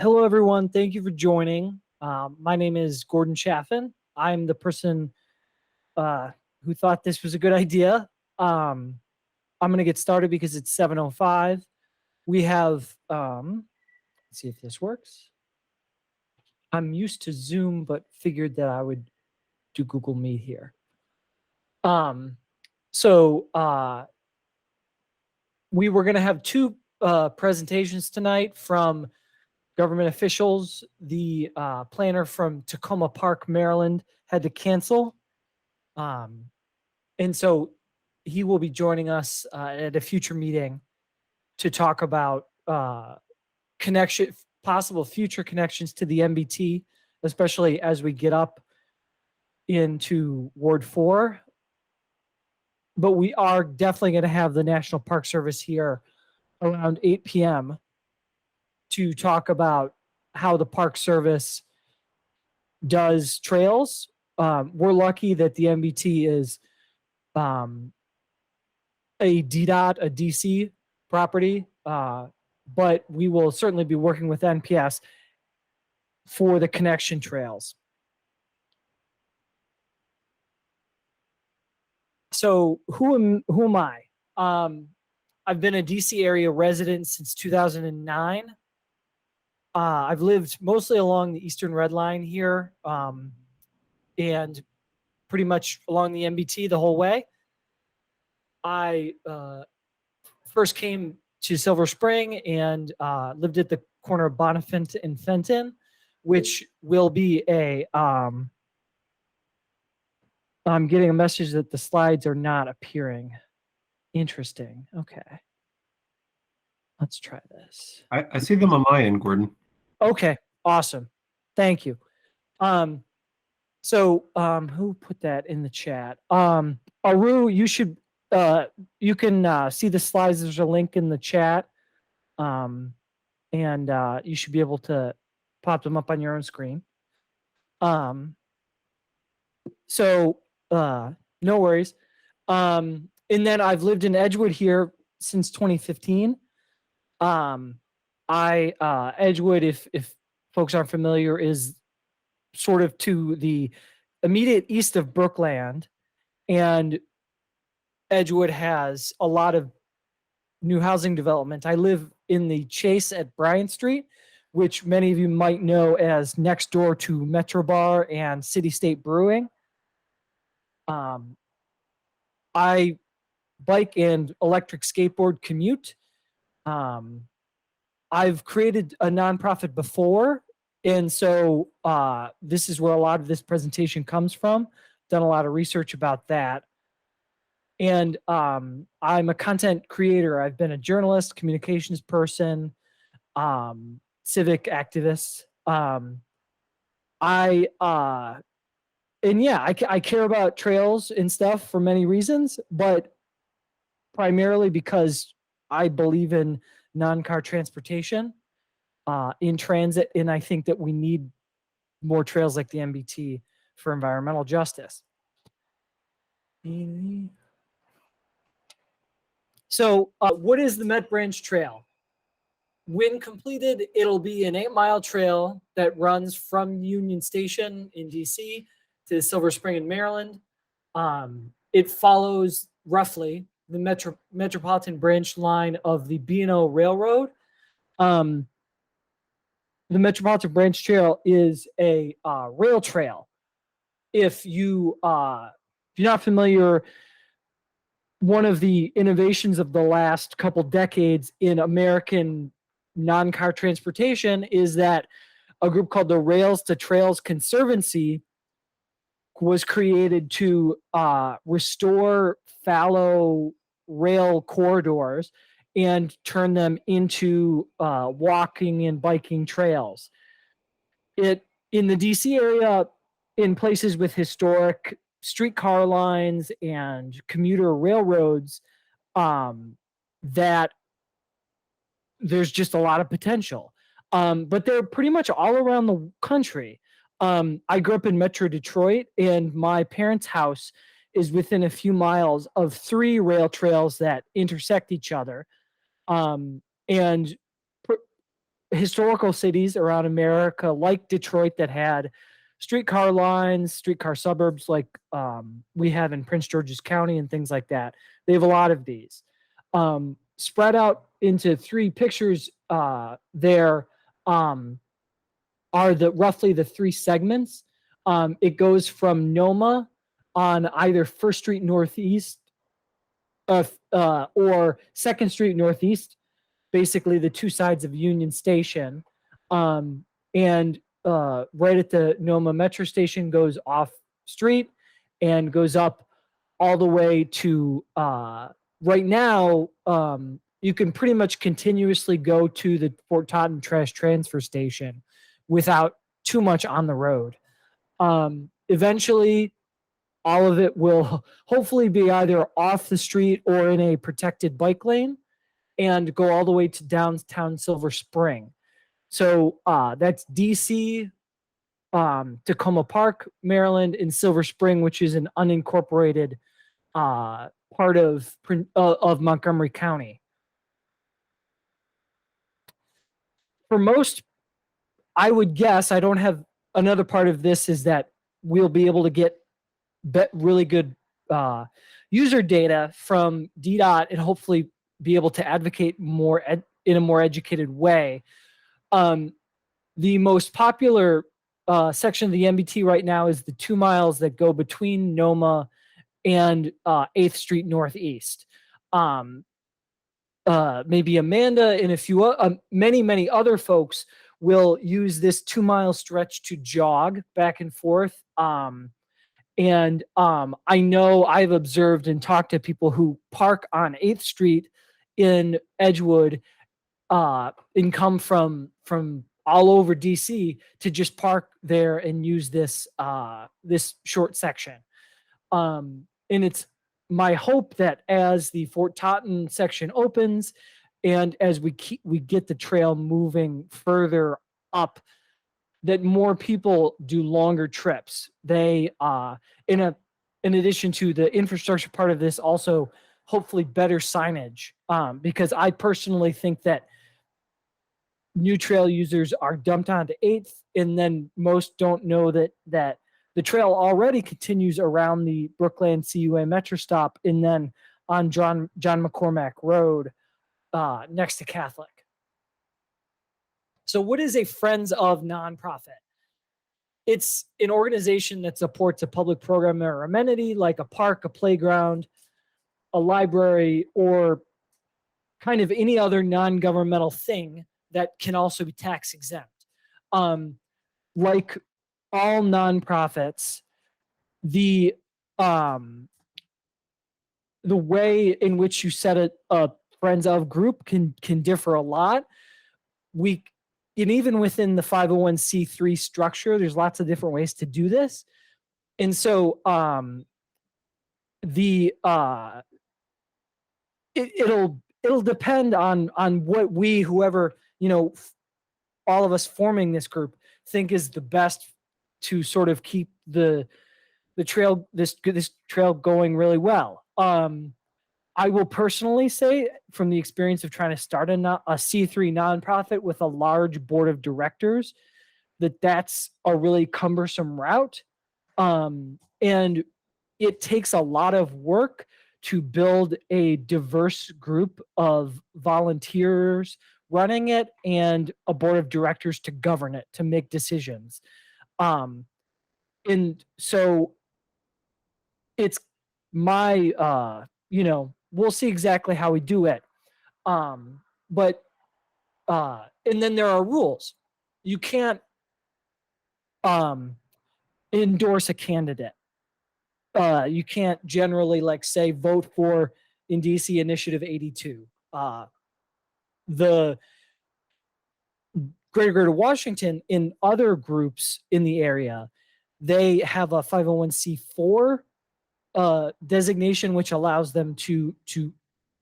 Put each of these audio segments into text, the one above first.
Hello, everyone. Thank you for joining. My name is Gordon Chaffin. I'm the person who thought this was a good idea. I'm going to get started because it's 7:05. We have, let's see if this works. I'm used to Zoom, but figured that I would do Google Meet here. So we were going to have two presentations tonight from government officials. The planner from Tacoma Park, Maryland, had to cancel. And so he will be joining us at a future meeting to talk about possible future connections to the MBT, especially as we get up into Ward 4. But we are definitely going to have the National Park Service here around 8 p.m. to talk about how the Park Service does trails. We're lucky that the MBT is a DDOT, a DC property, but we will certainly be working with NPS for the connection trails. So who am I? I've been a DC area resident since 2009. I've lived mostly along the Eastern Red Line here, and pretty much along the MBT the whole way. I first came to Silver Spring and lived at the corner of Bonifant and Fenton, which will be a I'm getting a message that the slides are not appearing. Interesting. Okay. Let's try this. I see them on my end, Gordon. Okay. Awesome. Thank you. So who put that in the chat? Aru, you should you can see the slides. There's a link in the chat. And you should be able to pop them up on your own screen. So no worries. And then I've lived in Edgewood here since 2015. Edgewood, if folks aren't familiar, is sort of to the immediate east of Brookland, and Edgewood has a lot of new housing development. I live in the Chase at Bryant Street, which many of you might know as next door to Metro Bar and City State Brewing. I bike and electric skateboard commute. I've created a nonprofit before, and so this is where a lot of this presentation comes from. Done a lot of research about that. And I'm a content creator. I've been a journalist, communications person, civic activist. I care about trails and stuff for many reasons, but primarily because I believe in non-car transportation in transit, and I think that we need more trails like the MBT for environmental justice. So what is the Met Branch Trail? When completed, it'll be an 8-mile trail that runs from Union Station in DC to Silver Spring in Maryland. It follows roughly the Metropolitan Branch line of the B&O Railroad. The Metropolitan Branch Trail is a rail trail. If you're not familiar, one of the innovations of the last couple decades in American non-car transportation is that a group called the Rails to Trails Conservancy was created to restore fallow rail corridors and turn them into walking and biking trails. In the DC area, in places with historic streetcar lines and commuter railroads, that there's just a lot of potential. But they're pretty much all around the country. I grew up in Metro Detroit, and my parents' house is within a few miles of 3 rail trails that intersect each other. And historical cities around America, like Detroit, that had streetcar lines, streetcar suburbs, like we have in Prince George's County and things like that. They have a lot of these. Spread out into three pictures there are roughly the three segments. It goes from Noma on either First Street Northeast or Second Street Northeast, basically the two sides of Union Station. And right at the Noma Metro Station goes off street and goes up all the way to right now. You can pretty much continuously go to the Fort Totten Trash Transfer Station without too much on the road. Eventually, all of it will hopefully be either off the street or in a protected bike lane and go all the way to downtown Silver Spring. So that's DC, Tacoma Park, Maryland, and Silver Spring, which is an unincorporated part of Montgomery County. For most, I would guess, I don't have another part of this, is that we'll be able to get really good user data from DDOT and hopefully be able to advocate more in a more educated way. The most popular section of the MBT right now is the 2 miles that go between Noma and 8th Street Northeast. Maybe Amanda and a few many other folks will use this 2 mile stretch to jog back and forth. And I know I've observed and talked to people who park on 8th Street in Edgewood and come from all over DC to just park there and use this this short section. And it's my hope that as the Fort Totten section opens and as we get the trail moving further up, that more people do longer trips. They in addition to the infrastructure part of this, also hopefully better signage, because I personally think that new trail users are dumped onto 8th, and then most don't know that the trail already continues around the Brookland CUA Metro stop and then on John McCormack Road next to Catholic. So what is a Friends of nonprofit? It's an organization that supports a public program or amenity like a park, a playground, a library, or kind of any other non-governmental thing that can also be tax exempt. Like all nonprofits, the way in which you set a Friends of group can differ a lot. And even within the 501c3 structure, there's lots of different ways to do this. And so it'll depend on what whoever, all of us forming this group think is the best to sort of keep the trail, this trail going really well. I will personally say, from the experience of trying to start a C3 nonprofit with a large board of directors, that's a really cumbersome route. And it takes a lot of work to build a diverse group of volunteers running it and a board of directors to govern it, to make decisions. And so it's my, we'll see exactly how we do it. But and then there are rules. You can't endorse a candidate. You can't generally, like, say, vote for in DC Initiative 82. The Greater Washington, in other groups in the area, they have a 501c4 designation, which allows them to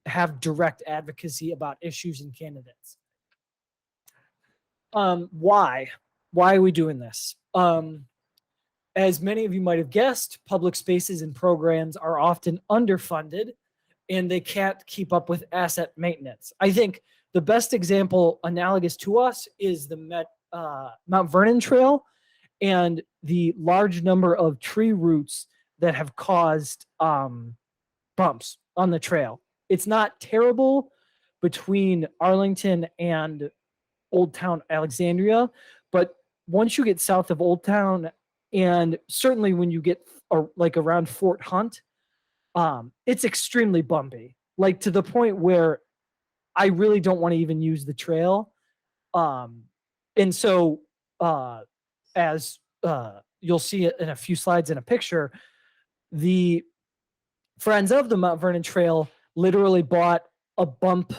have direct advocacy about issues and candidates. Why are we doing this? As many of you might have guessed, public spaces and programs are often underfunded and they can't keep up with asset maintenance. I think the best example analogous to us is the Mount Vernon Trail and the large number of tree roots that have caused bumps on the trail. It's not terrible between Arlington and Old Town Alexandria, but once you get south of Old Town, and certainly when you get like around Fort Hunt, it's extremely bumpy, like to the point where I really don't want to even use the trail. And so, as you'll see it in a few slides in a picture, the Friends of the Mount Vernon Trail literally bought a bump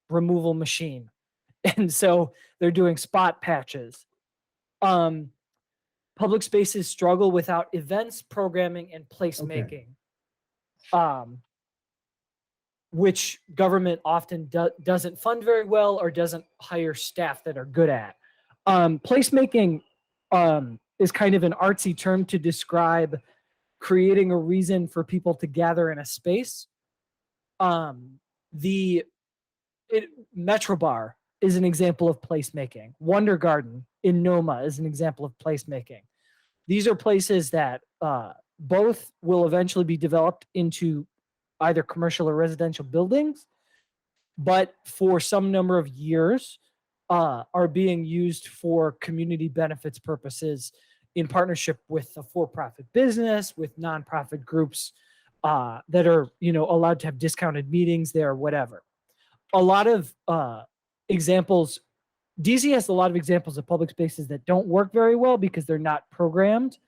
removal machine. And so they're doing spot patches. Public spaces struggle without events, programming, and placemaking, which government often doesn't fund very well or doesn't hire staff that are good at. Placemaking is kind of an artsy term to describe creating a reason for people to gather in a space. Metro Bar is an example of placemaking. Wonder Garden in Noma is an example of placemaking. These are places that both will eventually be developed into either commercial or residential buildings, but for some number of years are being used for community benefits purposes in partnership with a for-profit business, with nonprofit groups that are, allowed to have discounted meetings there, whatever. A lot of examples, DC has a lot of examples of public spaces that don't work very well because they're not programmed.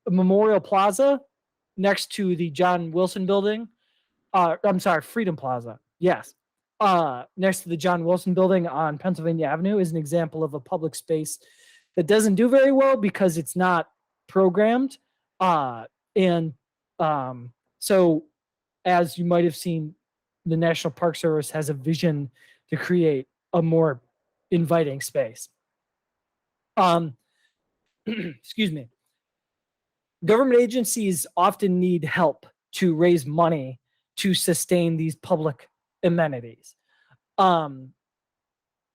Memorial Plaza next to the John Wilson building. I'm sorry, Freedom Plaza. Yes. Next to the John Wilson building on Pennsylvania Avenue is an example of a public space that doesn't do very well because it's not programmed. So as you might have seen, the National Park Service has a vision to create a more inviting space. Excuse me. Government agencies often need help to raise money to sustain these public amenities.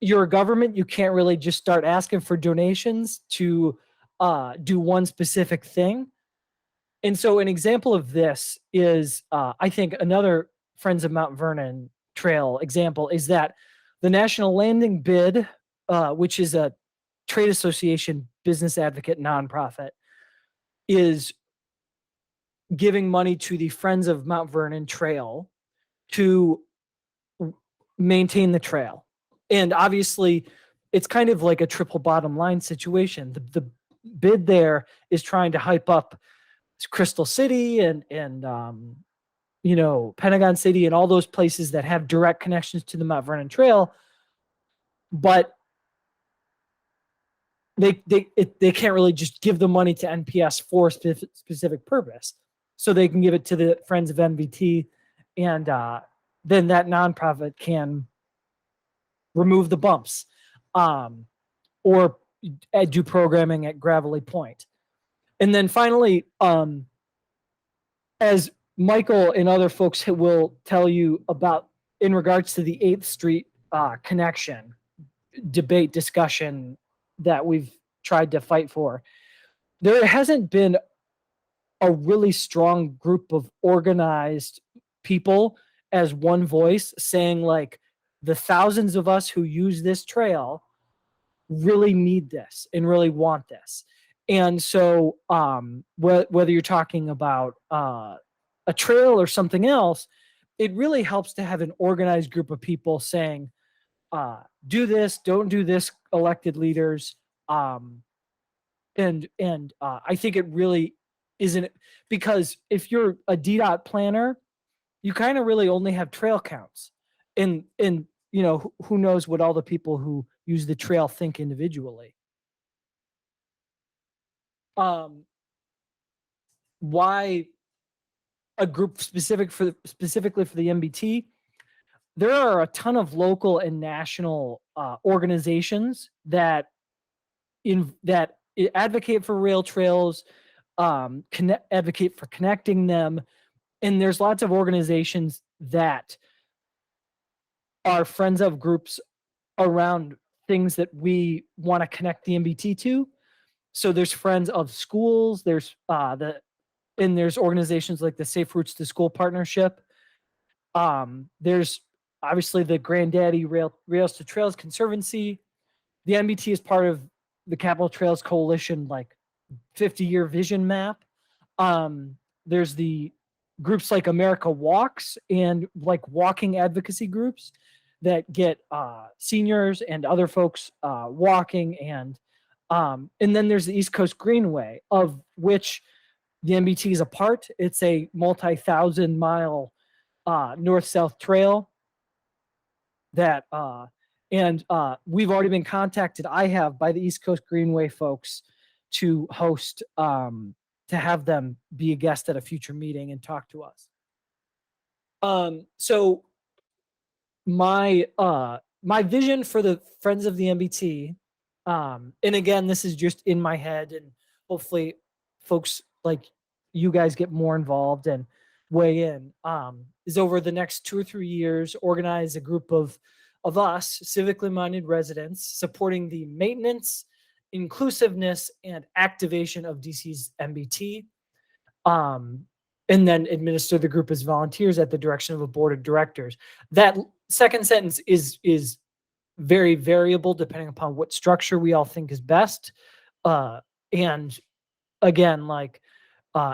You're a government, you can't really just start asking for donations to do one specific thing. And so an example of this is, I think another Friends of Mount Vernon Trail example is that the National Landing Bid, which is a trade association business advocate nonprofit, is giving money to the Friends of Mount Vernon Trail to maintain the trail. And obviously, it's kind of like a triple bottom line situation. The bid there is trying to hype up Crystal City and Pentagon City and all those places that have direct connections to the Mount Vernon Trail, but they can't really just give the money to NPS for a specific purpose. So they can give it to the Friends of MBT, and then that nonprofit can remove the bumps or do programming at Gravelly Point. And then finally, as Michael and other folks will tell you about in regards to the 8th Street connection, debate, discussion that we've tried to fight for, there hasn't been a really strong group of organized people as one voice saying, like, the thousands of us who use this trail really need this and really want this. And so whether you're talking about a trail or something else, it really helps to have an organized group of people saying, do this, don't do this, elected leaders. And I think it really isn't, because if you're a DDOT planner, you kind of really only have trail counts. And who knows what all the people who use the trail think individually. Why a group specifically for the MBT? There are a ton of local and national organizations that advocate for rail trails, advocate for connecting them, and there's lots of organizations that are friends of groups around things that we want to connect the MBT to. So there's friends of schools, there's there's organizations like the Safe Routes to School Partnership. There's obviously the Granddaddy Rails to Trails Conservancy. The MBT is part of the Capital Trails Coalition, like 50-year vision map. There's the groups like America Walks and like walking advocacy groups that get seniors and other folks walking, and then there's the East Coast Greenway, of which the MBT is a part. It's a multi-thousand-mile north-south trail that we've already been contacted. I have, by the East Coast Greenway folks, to host to have them be a guest at a future meeting and talk to us. So my vision for the Friends of the MBT, and again, this is just in my head, and hopefully folks like you guys get more involved and weigh in, is over the next 2 or 3 years, organize a group of us civically minded residents supporting the maintenance, inclusiveness, and activation of DC's MBT, and then administer the group as volunteers at the direction of a board of directors. That second sentence is very variable depending upon what structure we all think is best. And again, like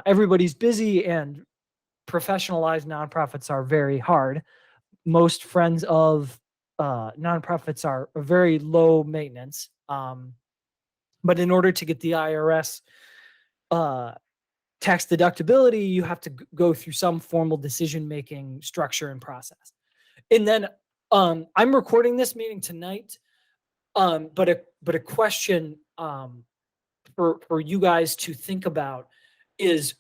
everybody's busy, and professionalized nonprofits are very hard. Most friends of nonprofits are very low maintenance. But in order to get the IRS tax deductibility, you have to go through some formal decision-making structure and process. And then I'm recording this meeting tonight, but a question for you guys to think about is,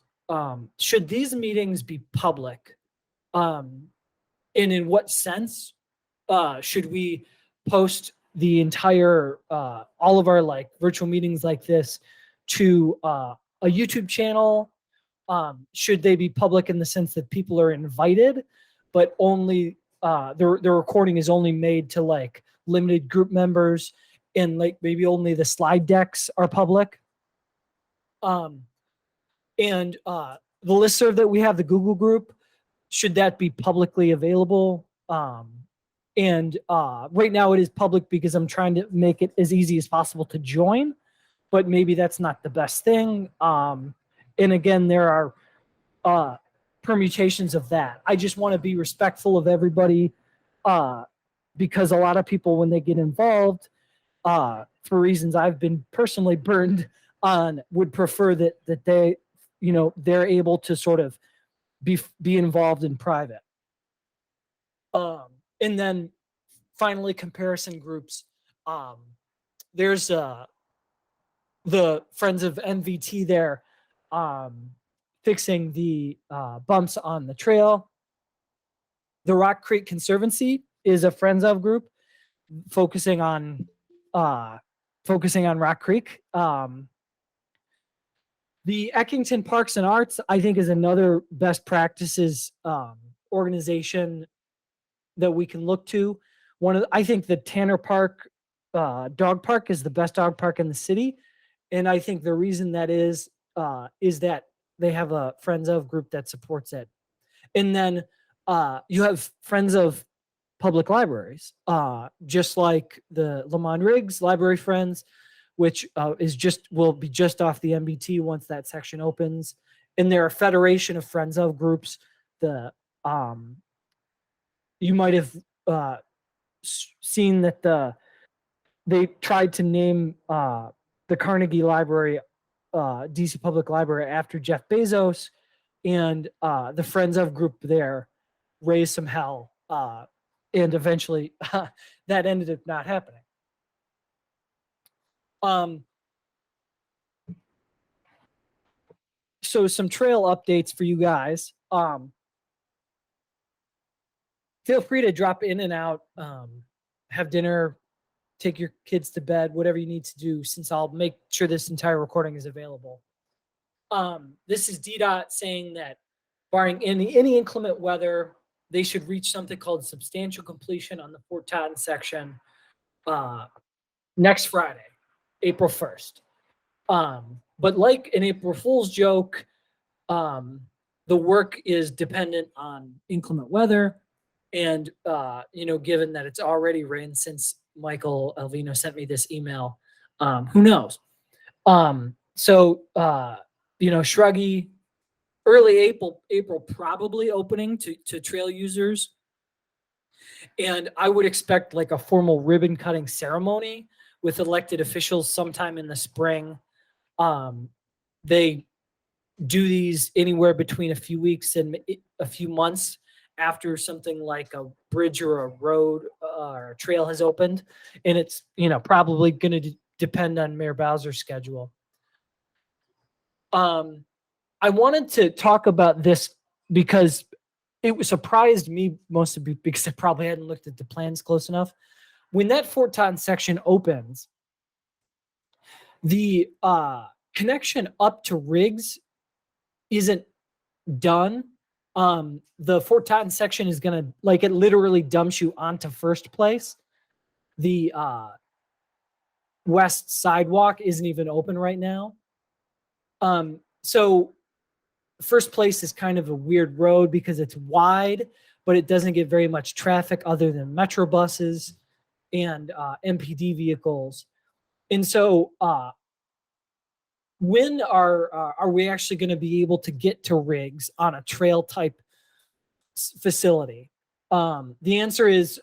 should these meetings be public? And in what sense? Should we post the entire all of our like virtual meetings like this to a YouTube channel? Should they be public in the sense that people are invited, but only the recording is only made to like limited group members, and like maybe only the slide decks are public? And the listserv that we have, the Google group, should that be publicly available? And right now it is public because I'm trying to make it as easy as possible to join, but maybe that's not the best thing. And again, there are permutations of that. I just want to be respectful of everybody, because a lot of people, when they get involved, for reasons I've been personally burned on, would prefer that they, they're able to sort of be involved in private. And then finally, comparison groups. There's the Friends of MBT there, fixing the bumps on the trail. The Rock Creek Conservancy is a Friends of group focusing on Rock Creek. The Eckington Parks and Arts, I think, is another best practices organization that we can look to. I think the Tanner Park dog park is the best dog park in the city, and I think the reason that is that they have a Friends of group that supports it. And then you have Friends of Public Libraries, just like the Lamont Riggs Library Friends, which will be just off the MBT once that section opens. And there are a federation of Friends of groups. You might have seen that they tried to name the Carnegie Library, DC Public Library, after Jeff Bezos, and the Friends of group there raised some hell, and eventually that ended up not happening. So some trail updates for you guys. Feel free to drop in and out, have dinner, take your kids to bed, whatever you need to do, since I'll make sure this entire recording is available. This is DDOT saying that barring any inclement weather, they should reach something called substantial completion on the Fort Totten section next Friday, April 1st. But like an April Fool's joke, the work is dependent on inclement weather. And, given that it's already rained since Michael Alvino sent me this email, who knows? Shruggy, early April probably opening to trail users. And I would expect like a formal ribbon cutting ceremony with elected officials sometime in the spring. They do these anywhere between a few weeks and a few months after something like a bridge or a road or a trail has opened. And it's, probably going to depend on Mayor Bowser's schedule. I wanted to talk about this because it surprised me mostly because I probably hadn't looked at the plans close enough. When that Fort Totten section opens, the connection up to Riggs isn't done. The Fort Totten section is gonna it literally dumps you onto First Place. The west sidewalk isn't even open right now. So First Place is kind of a weird road because it's wide, but it doesn't get very much traffic other than metro buses and MPD vehicles. And so when are we actually going to be able to get to Riggs on a trail type facility? The answer is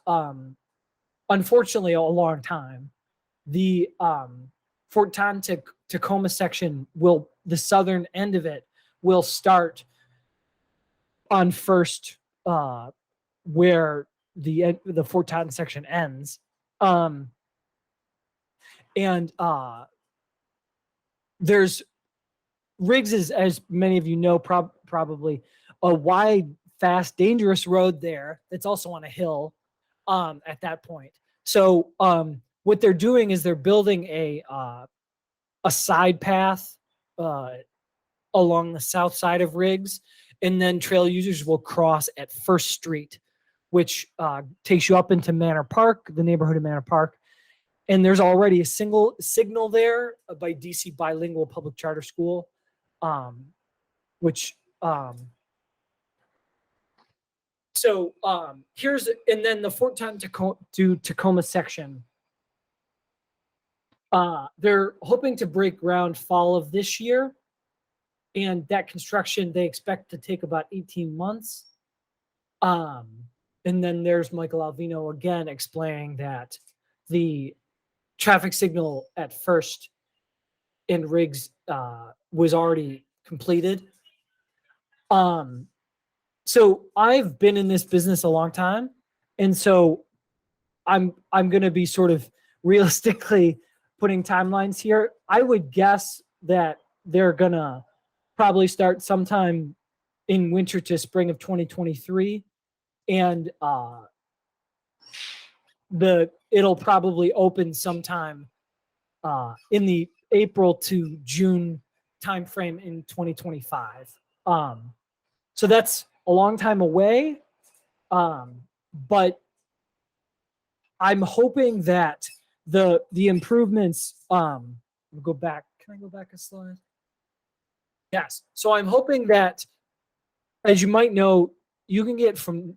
unfortunately a long time. The Fort Totten to Tacoma section the southern end of it will start on First, where the Fort Totten section ends. There's Riggs is, as many of you know, probably a wide, fast, dangerous road there. That's also on a hill at that point. So what they're doing is they're building a side path along the south side of Riggs, and then trail users will cross at First Street, which takes you up into Manor Park, the neighborhood of Manor Park. And there's already a single signal there by DC Bilingual Public Charter School, here's, and then the Fort Totten to Tacoma section. They're hoping to break ground fall of this year. And that construction, they expect to take about 18 months. And then there's Michael Alvino again explaining that the traffic signal at First in Riggs was already completed. So I've been in this business a long time, and so I'm going to be sort of realistically putting timelines here. I would guess that they're going to probably start sometime in winter to spring of 2023, and it'll probably open sometime in the April to June timeframe in 2025. So that's a long time away, but I'm hoping that the improvements. We'll go back. Can I go back a slide? Yes. So I'm hoping that, as you might know, you can get from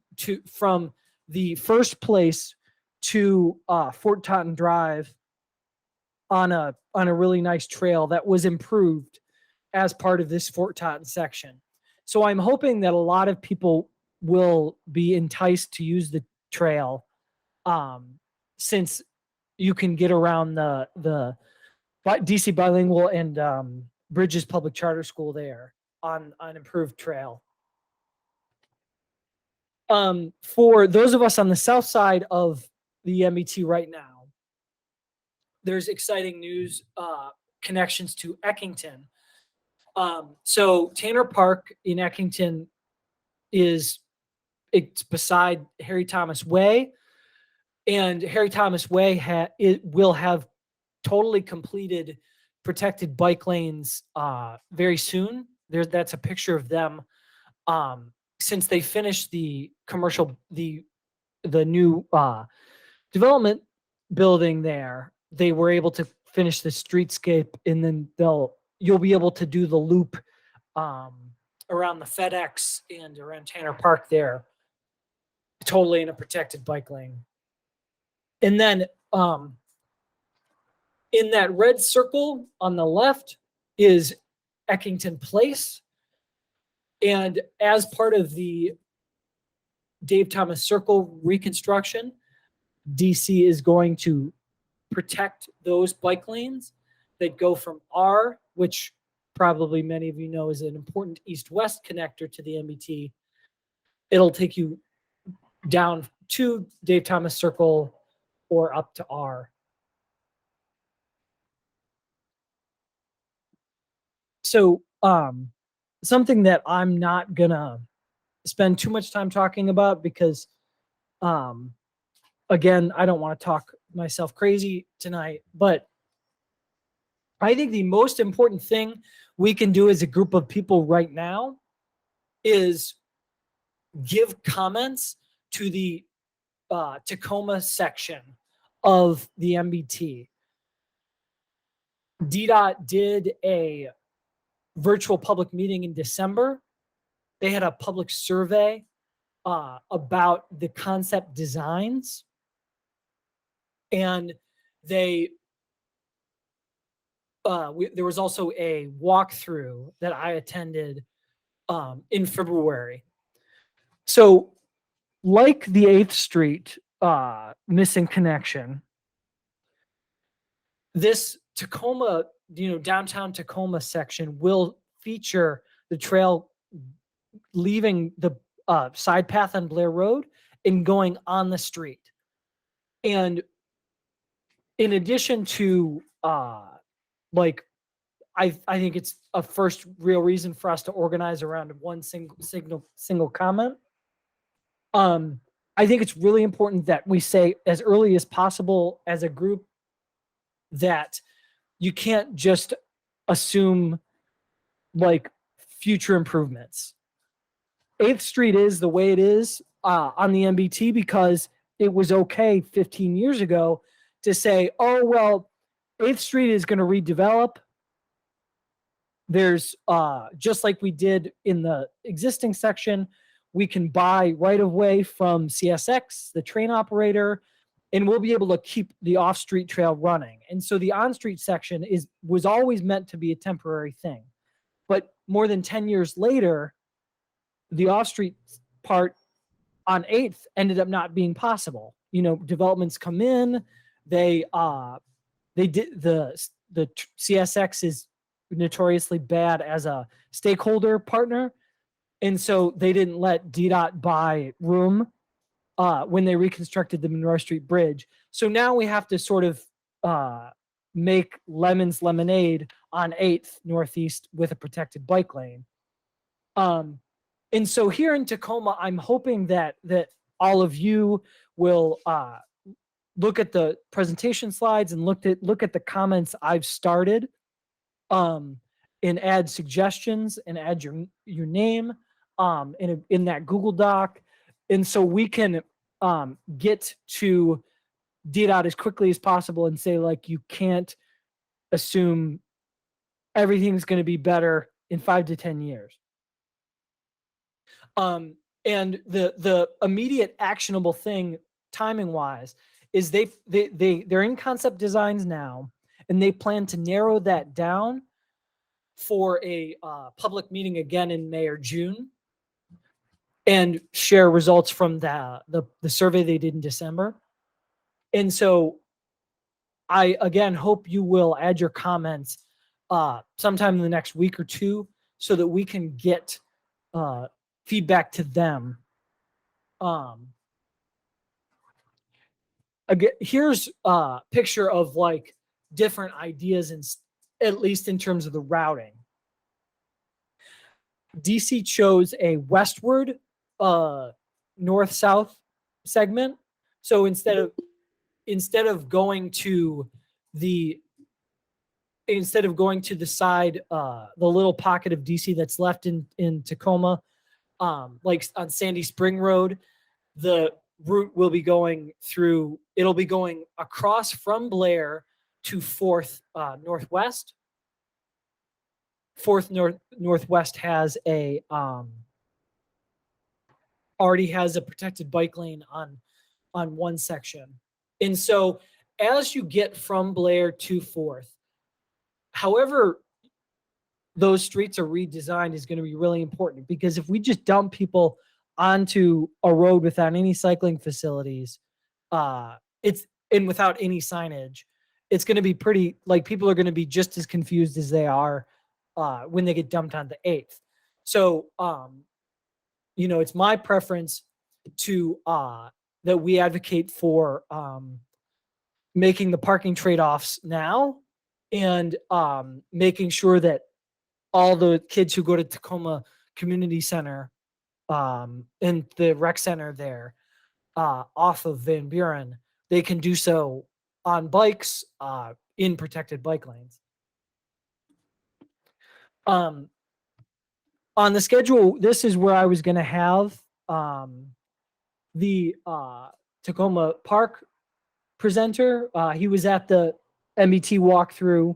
the First Place to Fort Totten Drive on a really nice trail that was improved as part of this Fort Totten section. So I'm hoping that a lot of people will be enticed to use the trail, since you can get around the DC Bilingual and Bridges Public Charter School there on an improved trail. For those of us on the south side of the MBT right now, there's exciting news, connections to Eckington. So Tanner Park in Eckington it's beside Harry Thomas Way, and Harry Thomas Way it will have totally completed protected bike lanes very soon. That's a picture of them since they finished the new development building there, they were able to finish the streetscape, and then you'll be able to do the loop around the FedEx and around Tanner Park there, totally in a protected bike lane. And then in that red circle on the left is Eckington Place. And as part of the Dave Thomas Circle reconstruction, DC is going to protect those bike lanes that go from R, which probably many of you know is an important east-west connector to the MBT. It'll take you down to Dave Thomas Circle or up to R. So something that I'm not gonna spend too much time talking about because again, I don't want to talk myself crazy tonight, but I think the most important thing we can do as a group of people right now is give comments to the Tacoma section of the MBT. DDOT did a virtual public meeting in December. They had a public survey about the concept designs, and there was also a walkthrough that I attended in February. So, like the 8th Street missing connection, this Tacoma, downtown Tacoma section will feature the trail leaving the side path on Blair Road and going on the street. And in addition to I think it's a first real reason for us to organize around one single comment. I think it's really important that we say as early as possible as a group that you can't just assume like future improvements. 8th Street is the way it is on the MBT because it was okay 15 years ago to say, oh, well, 8th Street is going to redevelop. There's just like we did in the existing section, we can buy right of way from CSX, the train operator, and we'll be able to keep the off-street trail running. And so the on-street section was always meant to be a temporary thing. But more than 10 years later, the off-street part on 8th ended up not being possible. Developments come in, they did the CSX is notoriously bad as a stakeholder partner, and so they didn't let DDOT buy room when they reconstructed the Monroe Street Bridge. So now we have to sort of make lemons lemonade on 8th Northeast with a protected bike lane. And so here in Tacoma, I'm hoping that all of you will look at the presentation slides and look at the comments I've started, and add suggestions and add your name in that Google Doc, and so we can get to DDOT as quickly as possible and say, like, you can't assume everything's going to be better in 5 to 10 years. And the immediate actionable thing timing wise is they're in concept designs now, and they plan to narrow that down for a public meeting again in May or June and share results from the survey they did in December. And so I, again, hope you will add your comments sometime in the next week or two so that we can get feedback to them. Again, here's a picture of like different ideas, and at least in terms of the routing. DC chose a westward north-south segment. So instead of going to the side, the little pocket of DC that's left in Tacoma, like on Sandy Spring Road, the route will be going through, it'll be going across from Blair to 4th Northwest. 4th Northwest has already has a protected bike lane on one section. And so as you get from Blair to 4th, however those streets are redesigned is going to be really important, because if we just dump people onto a road without any cycling facilities, it's and without any signage, it's going to be pretty, like, people are going to be just as confused as they are when they get dumped on the 8th. So it's my preference to that we advocate for making the parking trade-offs now, and making sure that all the kids who go to Tacoma Community Center and the rec center there off of Van Buren, they can do so on bikes in protected bike lanes. On the schedule, this is where I was going to have the Tacoma Park presenter. He was at the MBT walkthrough.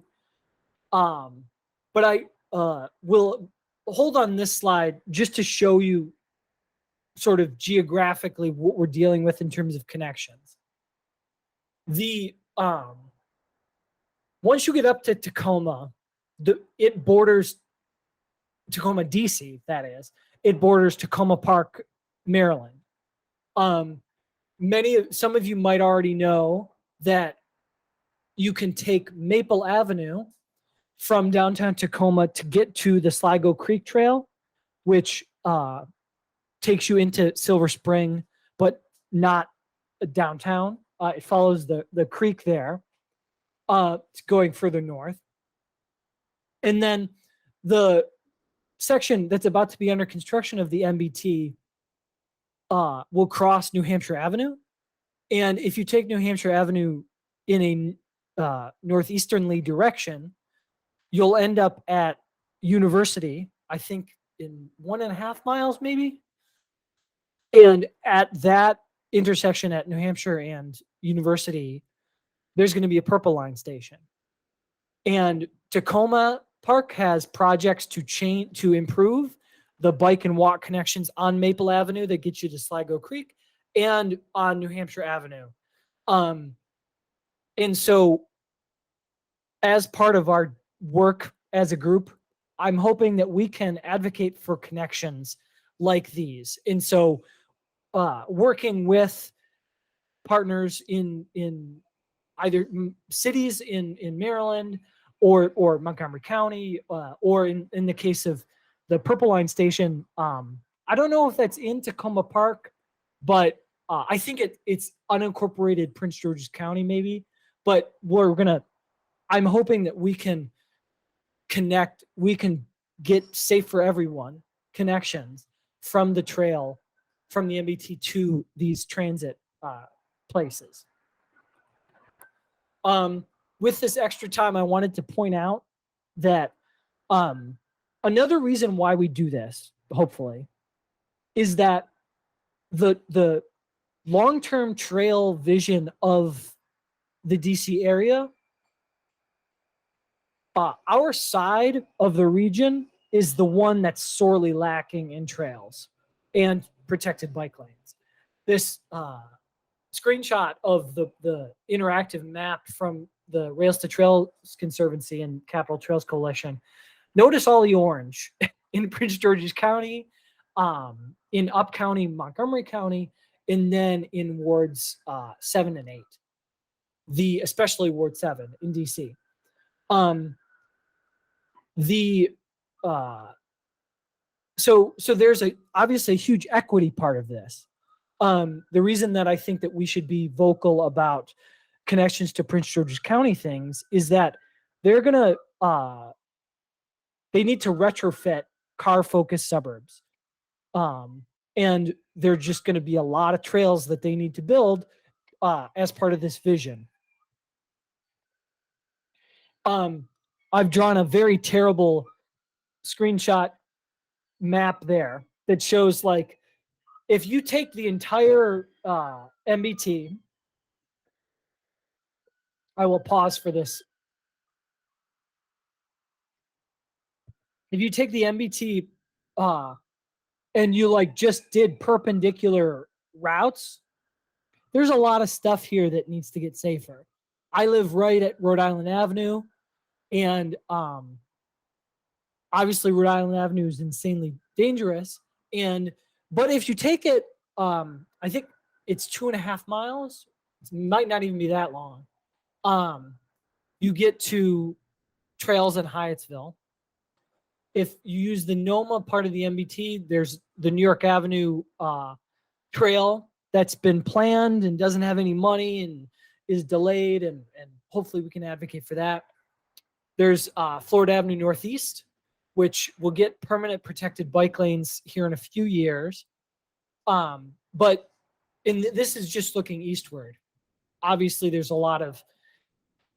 But I will hold on this slide just to show you sort of geographically what we're dealing with in terms of connections. The once you get up to Tacoma, it borders Tacoma, DC, that is. It borders Tacoma Park, Maryland. Some of you might already know that you can take Maple Avenue from downtown Tacoma to get to the Sligo Creek Trail, which takes you into Silver Spring, but not downtown. It follows the creek there, going further north. And then the section that's about to be under construction of the MBT will cross New Hampshire Avenue. And if you take New Hampshire Avenue in a northeasterly direction, you'll end up at University, I think in 1.5 miles, maybe. And at that intersection at New Hampshire and University, there's going to be a Purple Line station. And Tacoma Park has projects to improve the bike and walk connections on Maple Avenue that get you to Sligo Creek and on New Hampshire Avenue. And so as part of our work as a group, I'm hoping that we can advocate for connections like these. And so working with partners in either cities in Maryland or Montgomery County, or in the case of the Purple Line station, I don't know if that's in Tacoma Park, but I think it's unincorporated Prince George's County maybe. But I'm hoping that we can connect, we can get safe for everyone connections from the trail, from the MBT to these transit places. With this extra time, I wanted to point out that another reason why we do this, hopefully, is that the long-term trail vision of the DC area, our side of the region is the one that's sorely lacking in trails and protected bike lanes. This screenshot of the interactive map from the Rails to Trails Conservancy and Capital Trails Coalition. Notice all the orange in Prince George's County, in Up County, Montgomery County, and then in wards 7 and 8, especially Ward 7 in DC. So there's obviously a huge equity part of this. The reason that I think that we should be vocal about connections to Prince George's County things is that they're gonna they need to retrofit car-focused suburbs, and there are just going to be a lot of trails that they need to build as part of this vision. I've drawn a very terrible screenshot map there, that shows like if you take the entire MBT, I will pause for this. If you take the MBT and you like just did perpendicular routes, there's a lot of stuff here that needs to get safer. I live right at Rhode Island Avenue, and obviously Rhode Island Avenue is insanely dangerous. And but if you take it, I think it's 2.5 miles. It might not even be that long. You get to Trails in Hyattsville. If you use the NOMA part of the MBT, there's the New York Avenue trail that's been planned and doesn't have any money and is delayed, and hopefully we can advocate for that. There's Florida Avenue Northeast, which will get permanent protected bike lanes here in a few years. But this is just looking eastward. Obviously, there's a lot of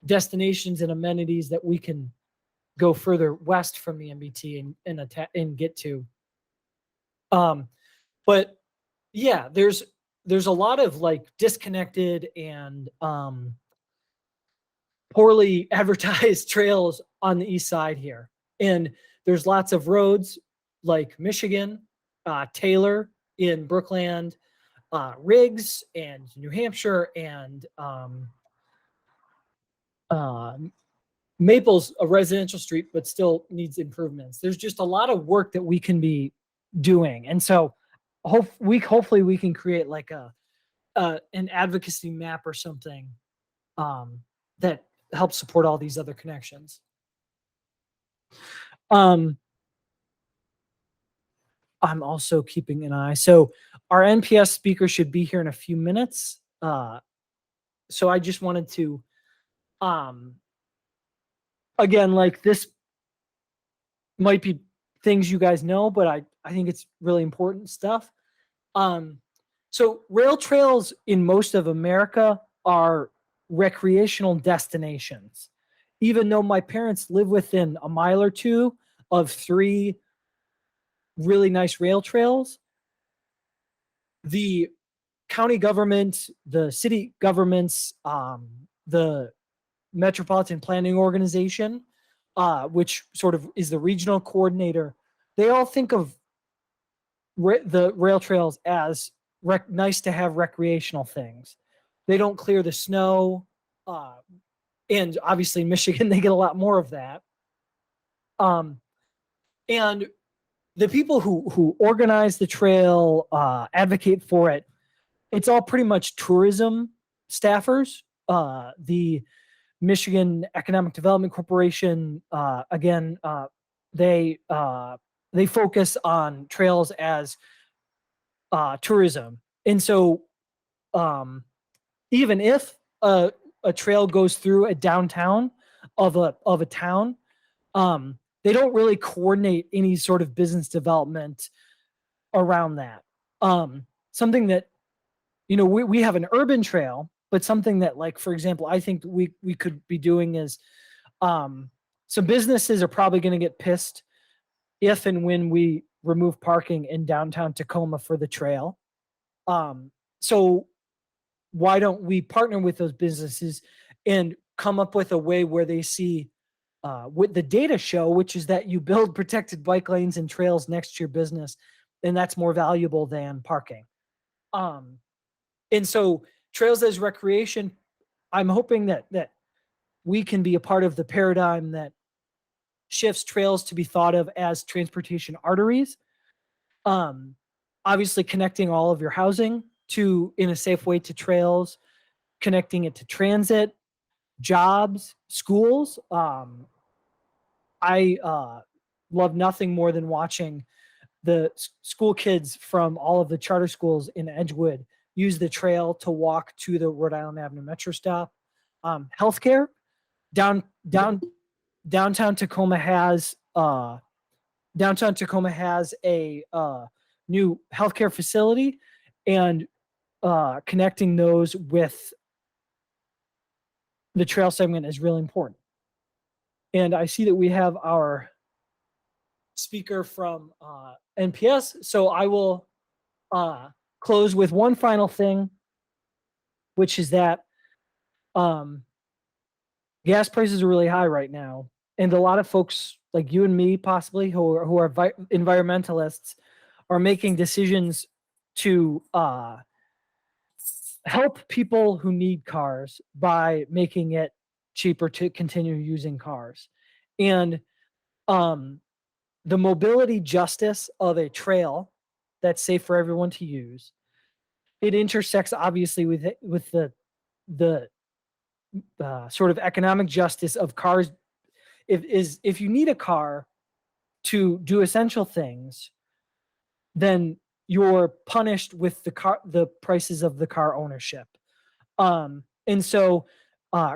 destinations and amenities that we can go further west from the MBT and get to. But yeah, there's a lot of like disconnected and poorly advertised trails on the east side here. And there's lots of roads like Michigan, Taylor in Brookland, Riggs and New Hampshire, and Maple's a residential street, but still needs improvements. There's just a lot of work that we can be doing. And so hopefully we can create like an advocacy map or something that helps support all these other connections. I'm also keeping an eye. So our NPS speaker should be here in a few minutes. So I just wanted to, again, like this might be things you guys know, but I think it's really important stuff. So rail trails in most of America are recreational destinations. Even though my parents live within a mile or two of 3 really nice rail trails, the county government, the city governments, the Metropolitan Planning Organization, which sort of is the regional coordinator, they all think of the rail trails as nice to have recreational things. They don't clear the snow. And obviously in Michigan, they get a lot more of that. And the people who organize the trail, advocate for it, it's all pretty much tourism staffers. The Michigan Economic Development Corporation, again, they focus on trails as tourism. And so even if a trail goes through a downtown of a town, they don't really coordinate any sort of business development around that. Something that, we have an urban trail, but something that, like, for example, I think we could be doing is some businesses are probably going to get pissed if and when we remove parking in downtown Tacoma for the trail. So why don't we partner with those businesses and come up with a way where they see what the data show, which is that you build protected bike lanes and trails next to your business, and that's more valuable than parking. And so trails as recreation, I'm hoping that we can be a part of the paradigm that shifts trails to be thought of as transportation arteries. Obviously connecting all of your housing in a safe way to trails, connecting it to transit, jobs, schools. I love nothing more than watching the school kids from all of the charter schools in Edgewood use the trail to walk to the Rhode Island Avenue Metro stop. Healthcare, downtown Tacoma has a new healthcare facility, and connecting those with the trail segment is really important. And I see that we have our speaker from NPS. So I will close with one final thing, which is that gas prices are really high right now, and a lot of folks like you and me, possibly, who are environmentalists, are making decisions to help people who need cars by making it cheaper to continue using cars. And the mobility justice of a trail that's safe for everyone to use, it intersects obviously with the sort of economic justice of cars. If you need a car to do essential things, then you're punished with the prices of the car ownership. And so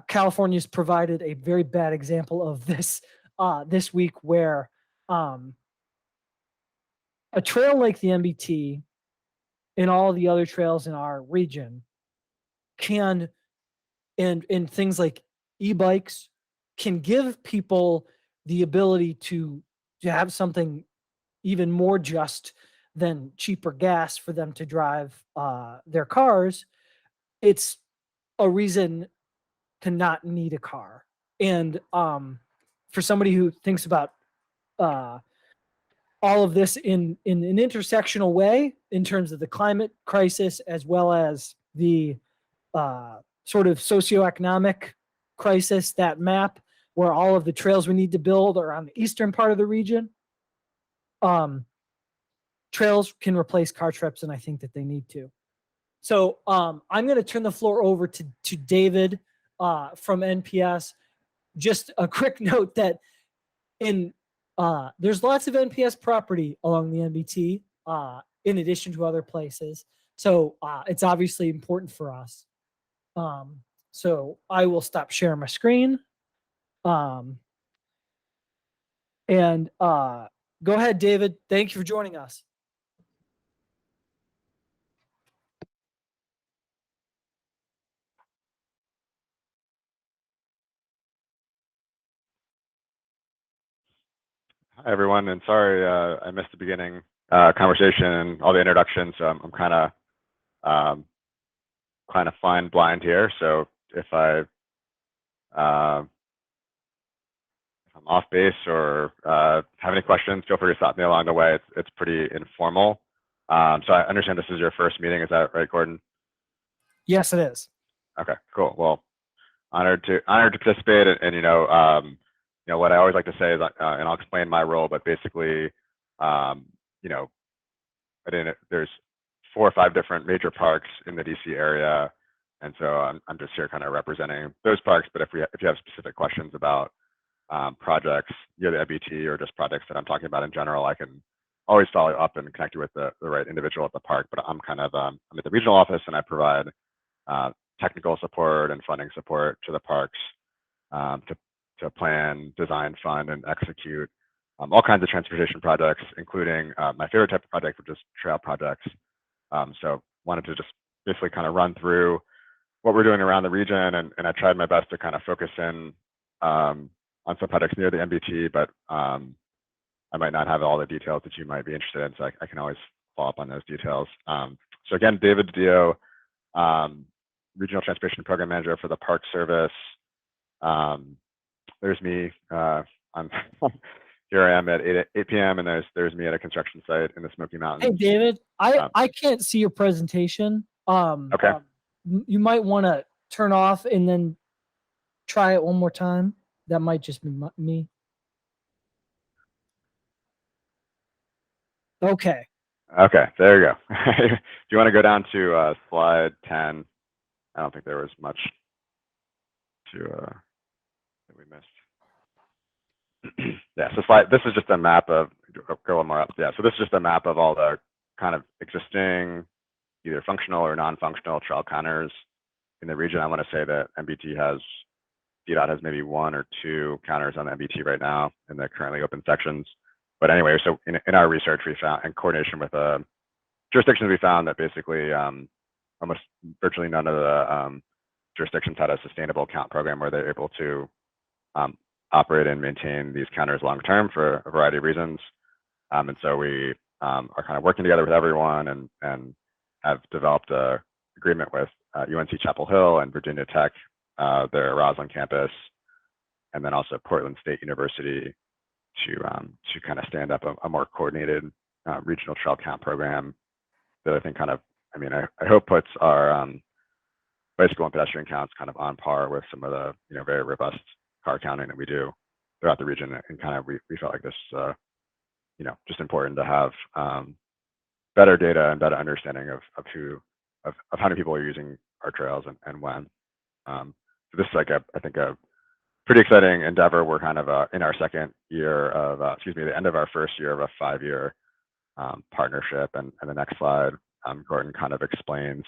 California's provided a very bad example of this this week, where a trail like the MBT and all the other trails in our region can, and things like e-bikes, can give people the ability to have something even more just than cheaper gas for them to drive their cars. It's a reason to not need a car. And for somebody who thinks about uh, all of this in an intersectional way, in terms of the climate crisis as well as the sort of socioeconomic crisis, that map where all of the trails we need to build are on the eastern part of the region, trails can replace car trips, and I think that they need to. So I'm going to turn the floor over to David from NPS. Just a quick note that there's lots of NPS property along the MBT in addition to other places. So it's obviously important for us. So I will stop sharing my screen. And go ahead, David. Thank you for joining us. Hi, everyone, and sorry I missed the beginning conversation and all the introductions. So I'm kind of flying blind here. So if I'm off base or have any questions, feel free to stop me along the way. It's pretty informal. So I understand this is your first meeting. Is that right, Gordon? Yes, it is. Okay, cool. Well, honored to participate. And what I always like to say is, and I'll explain my role, but basically, there's 4 or 5 different major parks in the DC area, and so I'm just here kind of representing those parks. But if you have specific questions about projects, the MBT, or just projects that I'm talking about in general, I can always follow up and connect you with the right individual at the park. But I'm kind of I'm at the regional office, and I provide technical support and funding support to the parks to plan, design, fund, and execute all kinds of transportation projects, including my favorite type of project, which is trail projects. So wanted to just basically kind of run through what we're doing around the region, and I tried my best to kind of focus in on some projects near the MBT, but I might not have all the details that you might be interested in, so I can always follow up on those details. So again, David Dio, Regional Transportation Program Manager for the Park Service. There's me. I'm here I am at 8 p.m. and there's me at a construction site in the Smoky Mountains. Hey, David, I can't see your presentation. Okay. You might want to turn off and then try it one more time. That might just be me. Okay. Okay, there you go. Do you want to go down to slide 10? I don't think there was much to that we missed. Yeah, so this is just a map of, go one more up. Yeah, so this is just a map of all the kind of existing either functional or non-functional trail counters in the region. I want to say that DDOT has maybe 1 or 2 counters on the MBT right now in the currently open sections. But anyway, so in our research, we found, in coordination with jurisdictions, we found that basically almost virtually none of the jurisdictions had a sustainable count program where they're able to operate and maintain these counters long term for a variety of reasons. And so we are kind of working together with everyone and have developed a agreement with UNC Chapel Hill and Virginia Tech, their Roslyn campus, and then also Portland State University to kind of stand up a more coordinated regional trail count program that I think kind of, I hope puts our bicycle and pedestrian counts kind of on par with some of the very robust car counting that we do throughout the region, and kind of we felt like this just important to have better data and better understanding of how many people are using our trails and when. So this is like I think a pretty exciting endeavor. We're kind of in our second year of the end of our first year of a 5-year partnership, and the next slide, Gordon kind of explains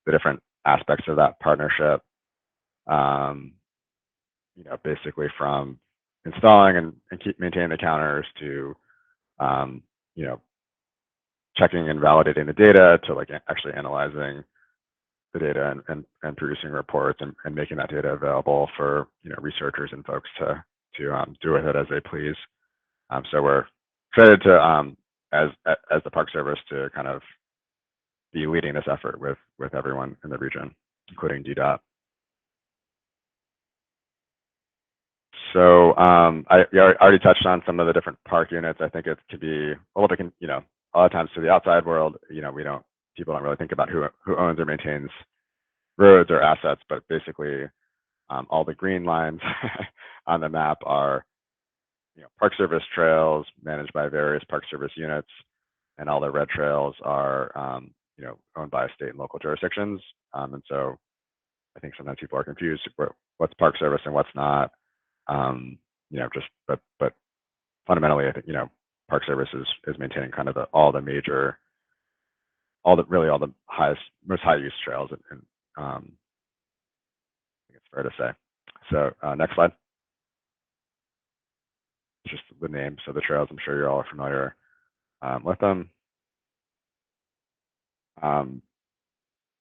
the different aspects of that partnership. Basically from installing and keep maintaining the counters to checking and validating the data, to like actually analyzing the data and producing reports and making that data available for researchers and folks to do with it as they please. So we're excited to as the Park Service to kind of be leading this effort with everyone in the region, including DDOT. So I already touched on some of the different park units. I think it could be a lot of times to the outside world, people don't really think about who owns or maintains roads or assets, but basically all the green lines on the map are Park Service trails managed by various Park Service units, and all the red trails are owned by state and local jurisdictions. And so I think sometimes people are confused what's Park Service and what's not. But fundamentally, I think Park Service is maintaining kind of all the most high use trails, and I think it's fair to say. So next slide. Just the names of the trails. I'm sure you're all familiar with them.